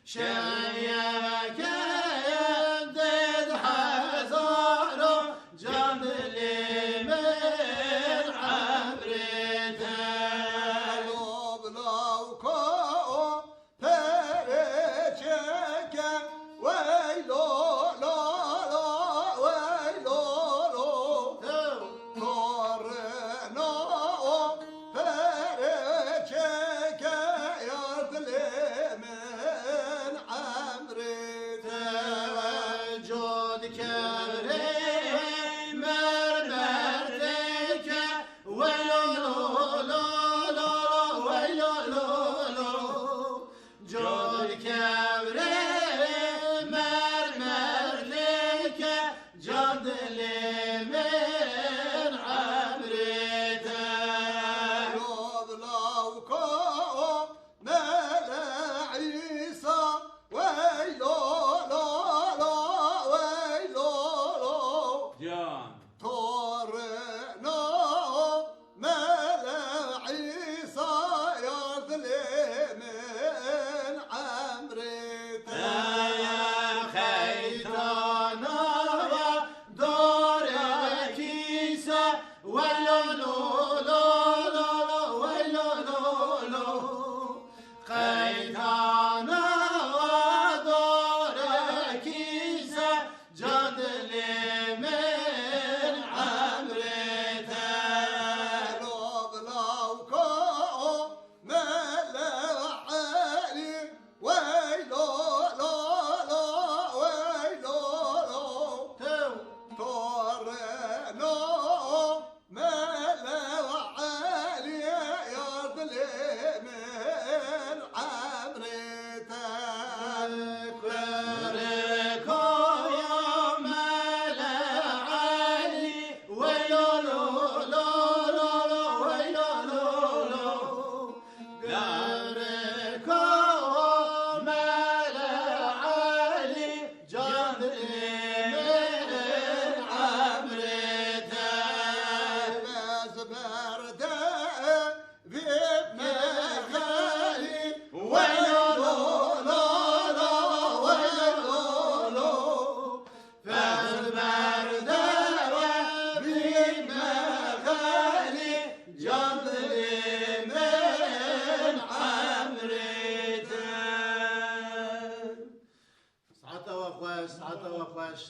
شیکه دید هزارو جان دلی من عبرته لب لوکا پرچکه ویلو لا لا ویلو لو کارنا پرچکه یاد من عمرته جود کبره مرمرده که ویلو لا لا ویلو لا جود کبره مرمرده که جان دل من عمرته لب لوکا مال عیسی ویلو لا لا ویلو لو جان تورنا مال عيسى يظلم من عمرته خیتانا و دار کیسه ویلو لا ویلو لا خیتانا و دار کیسه جان دل من عمرته لب لوكا مال علي ويلو لا لا ويلو لو تورنا مال علي يظلم من عمرته ساعتها وخواش